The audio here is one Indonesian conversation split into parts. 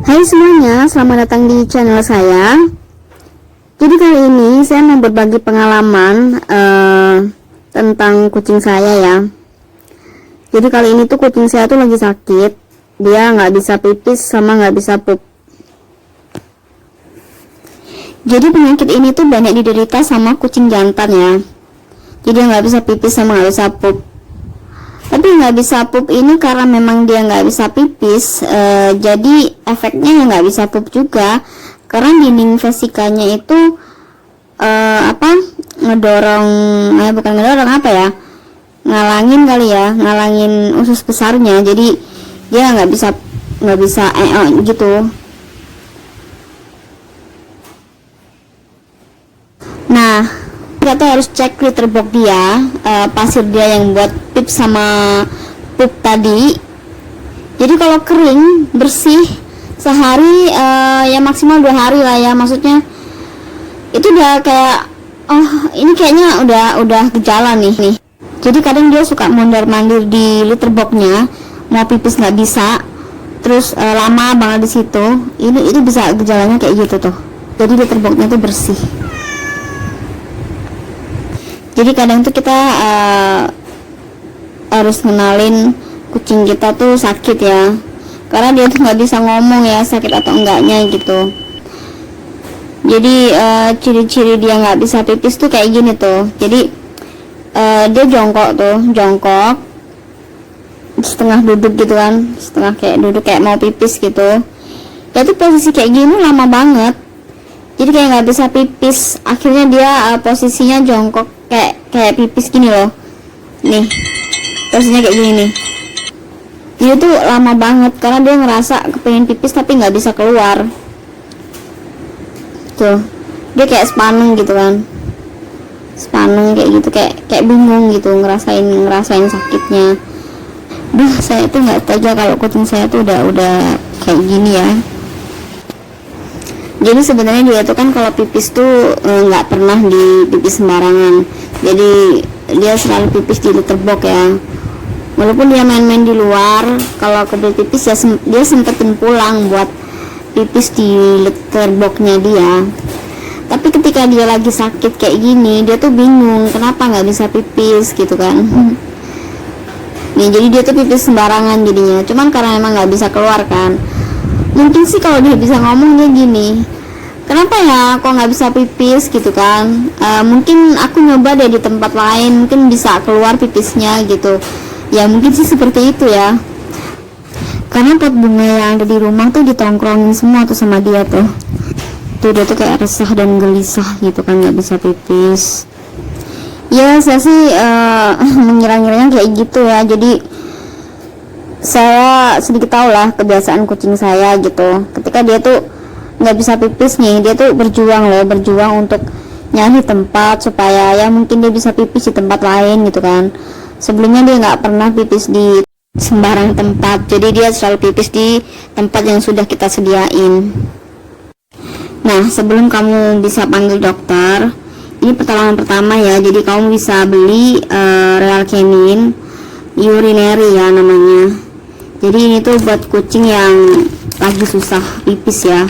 Hai semuanya, selamat datang di channel saya. Jadi kali ini saya mau berbagi pengalaman tentang kucing saya ya. Jadi kali ini tuh kucing saya tuh lagi sakit. Dia nggak bisa pipis sama nggak bisa pup. Jadi penyakit ini tuh banyak diderita sama kucing jantan ya. Jadi nggak bisa pipis sama nggak bisa pup. Tapi nggak bisa pup ini karena memang dia nggak bisa pipis, jadi efeknya ya nggak bisa pup juga, karena dinding vesikanya itu ngedorong, bukan ngedorong ngalangin kali ya, ngalangin usus besarnya, jadi dia nggak bisa gitu. Nah, kita tuh harus cek litter box dia, pasir dia yang buat pip sama pup tadi. Jadi kalau kering bersih sehari, ya maksimal 2 hari lah ya, maksudnya itu udah kayak ini kayaknya udah gejala nih. Jadi kadang dia suka mondar-mandir di litter boxnya, mau pipis nggak bisa, terus lama banget di situ. Itu bisa gejalanya kayak gitu tuh. Jadi litter boxnya tuh bersih. Jadi kadang tuh kita harus kenalin kucing kita tuh sakit ya, karena dia tuh nggak bisa ngomong ya sakit atau enggaknya gitu. Jadi ciri-ciri dia nggak bisa pipis tuh kayak gini tuh. Jadi dia jongkok, setengah duduk gitu kan, setengah kayak duduk kayak mau pipis gitu. Dia tuh posisi kayak gini lama banget. Jadi kayak nggak bisa pipis. Akhirnya dia posisinya jongkok kayak pipis gini loh. Nih, posisinya kayak gini nih. Dia tuh lama banget karena dia ngerasa kepengen pipis tapi nggak bisa keluar. Tuh, dia kayak sepaneng gitu kan. Sepaneng kayak gitu, kayak bingung gitu, ngerasain sakitnya. Duh, saya tuh nggak tega kalau kucing saya tuh udah kayak gini ya. Jadi sebenarnya dia tuh kan kalau pipis tuh nggak pernah dipipis sembarangan. Jadi dia selalu pipis di litter box ya. Walaupun dia main-main di luar, kalau kebelet pipis ya dia sempetin pulang buat pipis di litter boxnya dia. Tapi ketika dia lagi sakit kayak gini, dia tuh bingung kenapa nggak bisa pipis gitu kan. Nih, jadi dia tuh pipis sembarangan jadinya. Cuman karena emang nggak bisa keluar kan. Mungkin sih kalau dia bisa ngomong dia gini, kenapa ya kok nggak bisa pipis gitu kan. Mungkin aku nyoba deh di tempat lain, mungkin bisa keluar pipisnya gitu ya, mungkin sih seperti itu ya. Karena pot bunga yang ada di rumah tuh ditongkrongin semua tuh sama dia tuh dia tuh kayak resah dan gelisah gitu kan, nggak bisa pipis ya. Saya sih mengira-ngiranya kayak gitu ya. Jadi saya sedikit tahu lah kebiasaan kucing saya gitu. Ketika dia tuh nggak bisa pipis nih, dia tuh berjuang untuk nyari tempat supaya ya mungkin dia bisa pipis di tempat lain gitu kan. Sebelumnya dia nggak pernah pipis di sembarang tempat, jadi dia selalu pipis di tempat yang sudah kita sediain. Nah, sebelum kamu bisa panggil dokter, ini pertolongan pertama ya. Jadi kamu bisa beli Real Canin urinary ya namanya. Jadi ini tuh buat kucing yang lagi susah pipis ya.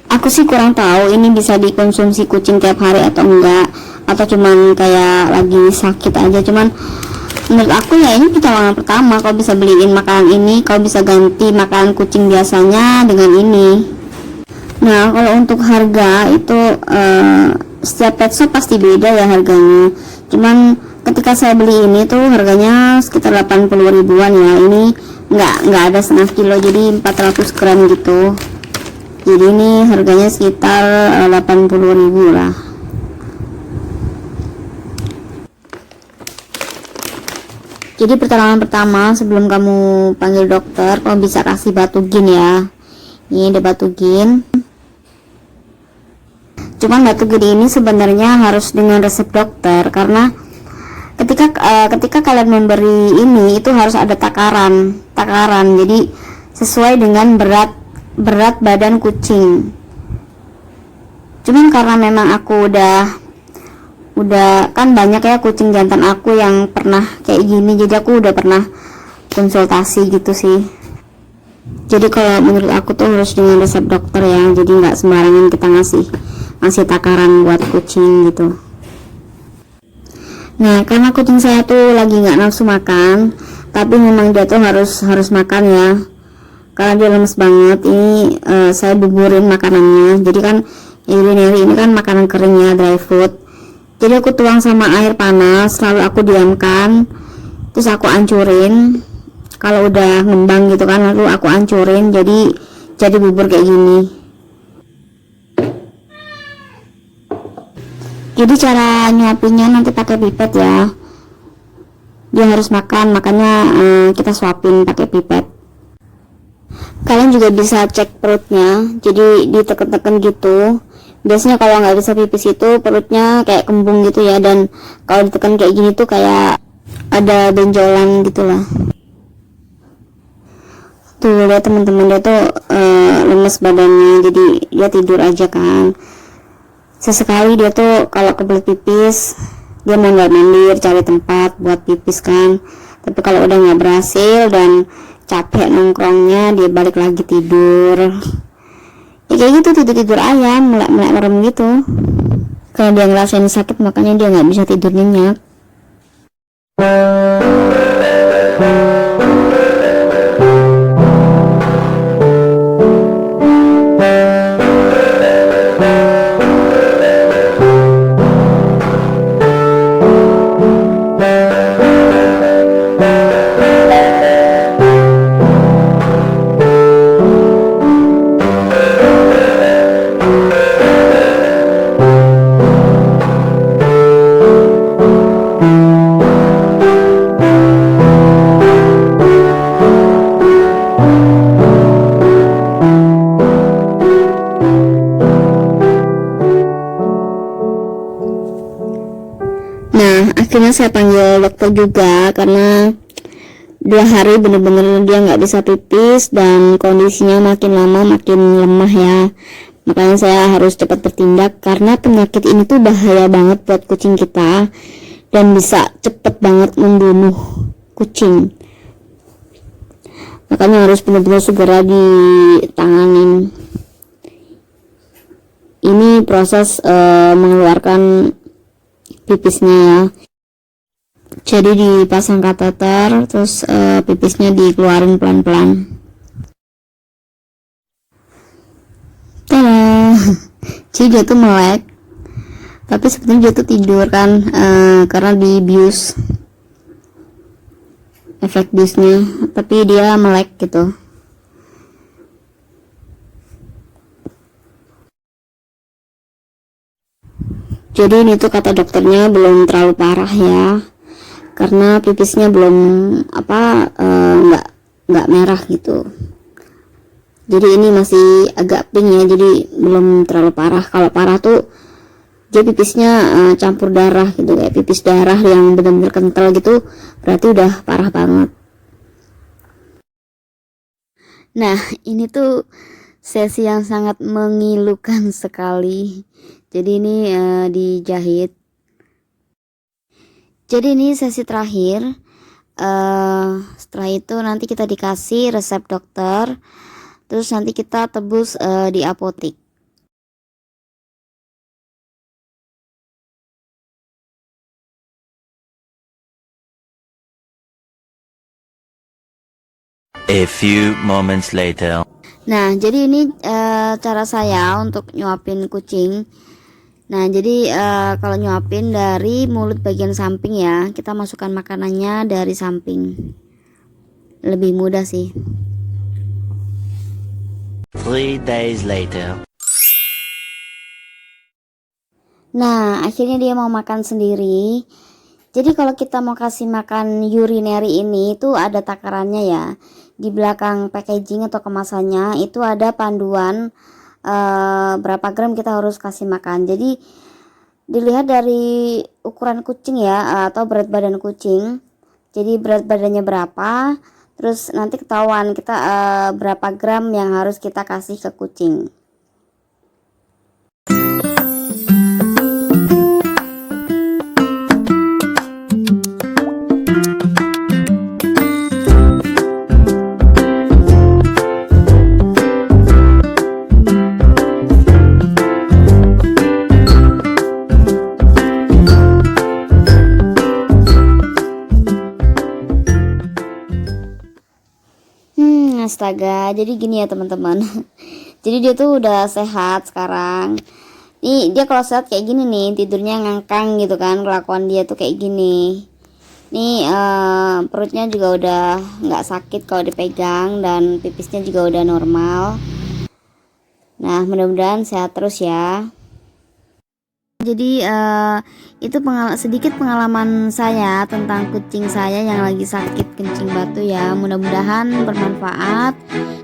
Aku sih kurang tahu ini bisa dikonsumsi kucing tiap hari atau enggak, atau cuman kayak lagi sakit aja. Cuman menurut aku ya ini pertolongan pertama. Kau bisa beliin makanan ini, kau bisa ganti makanan kucing biasanya dengan ini. Nah, kalau untuk harga itu setiap pet shop pasti beda ya harganya. Cuman ketika saya beli ini tuh harganya sekitar 80 ribuan ya. Ini nggak ada setengah kilo, jadi 400 gram gitu. Jadi ini harganya sekitar 80 ribu lah. Jadi pertolongan pertama sebelum kamu panggil dokter, kamu bisa kasih Batugin ya. Ini ada Batugin. Cuman Batugin ini sebenarnya harus dengan resep dokter, karena ketika kalian memberi ini itu harus ada takaran. Jadi sesuai dengan berat badan kucing. Cuman karena memang aku udah kan banyak ya kucing jantan aku yang pernah kayak gini, jadi aku udah pernah konsultasi gitu sih. Jadi kalau menurut aku tuh harus dengan resep dokter ya, jadi nggak sembarangan kita ngasih takaran buat kucing gitu. Nah, karena kucing saya tuh lagi nggak nafsu makan, tapi memang dia tuh harus makan ya, karena dia lemes banget. Ini saya buburin makanannya. Jadi kan urinary ini kan makanan keringnya, dry food. Jadi aku tuang sama air panas, lalu aku diamkan, terus aku ancurin. Kalau udah ngembang gitu kan, lalu aku ancurin jadi bubur kayak gini. Jadi cara nyuapinnya nanti pakai pipet ya. Dia harus makan, makanya kita suapin pakai pipet. Kalian juga bisa cek perutnya, jadi ditekan-tekan gitu. Biasanya kalau nggak bisa pipis itu perutnya kayak kembung gitu ya, dan kalau ditekan kayak gini tuh kayak ada benjolan gitulah. Tuh lihat teman-teman, dia tuh lemes badannya, jadi dia tidur aja kan. Sesekali dia tuh kalau kebelet pipis, dia mandir cari tempat buat pipis kan. Tapi kalau udah nggak berhasil dan capek nongkrongnya, dia balik lagi tidur. Ya kayak gitu, tidur ayam, melek merem gitu. Karena dia ngerasain sakit, makanya dia nggak bisa tidur nyenyak. Nah, akhirnya saya panggil dokter juga karena 2 hari bener-bener dia nggak bisa pipis dan kondisinya makin lama makin lemah ya. Makanya saya harus cepat bertindak karena penyakit ini tuh bahaya banget buat kucing kita dan bisa cepet banget membunuh kucing. Makanya harus benar-benar segera ditanganin. Ini proses mengeluarkan pipisnya ya. Jadi dipasang kateter, terus pipisnya dikeluarin pelan-pelan. Tada. Jadi dia tuh melek, tapi sebenarnya dia tuh tidur kan, karena dibius, efek biusnya, tapi dia melek gitu. Jadi ini tuh kata dokternya belum terlalu parah ya, karena pipisnya belum nggak merah gitu. Jadi ini masih agak pink ya, jadi belum terlalu parah. Kalau parah tuh dia pipisnya campur darah gitu, kayak pipis darah yang benar-benar kental gitu, berarti udah parah banget. Nah, ini tuh sesi yang sangat mengilukan sekali. Jadi ini dijahit. Jadi ini sesi terakhir. Setelah itu nanti kita dikasih resep dokter, terus nanti kita tebus di apotek. A few moments later. Nah, jadi ini cara saya untuk nyuapin kucing. Nah, jadi kalau nyuapin dari mulut bagian samping ya, kita masukkan makanannya dari samping. Lebih mudah sih. 3 days later. Nah, akhirnya dia mau makan sendiri. Jadi kalau kita mau kasih makan urinary ini itu ada takarannya ya. Di belakang packaging atau kemasannya itu ada panduan berapa gram kita harus kasih makan. Jadi dilihat dari ukuran kucing ya, atau berat badan kucing. Jadi berat badannya berapa, terus nanti ketahuan kita berapa gram yang harus kita kasih ke kucing. Astaga, jadi gini ya teman-teman. Jadi dia tuh udah sehat sekarang. Nih dia kalau sehat kayak gini nih, tidurnya ngangkang gitu kan, kelakuan dia tuh kayak gini. Nih perutnya juga udah nggak sakit kalau dipegang, dan pipisnya juga udah normal. Nah mudah-mudahan sehat terus ya. Jadi itu sedikit pengalaman saya tentang kucing saya yang lagi sakit kencing batu ya. Mudah-mudahan bermanfaat,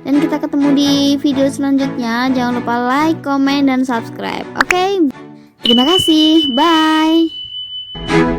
dan kita ketemu di video selanjutnya. Jangan lupa like, comment, dan subscribe. Oke, terima kasih, bye.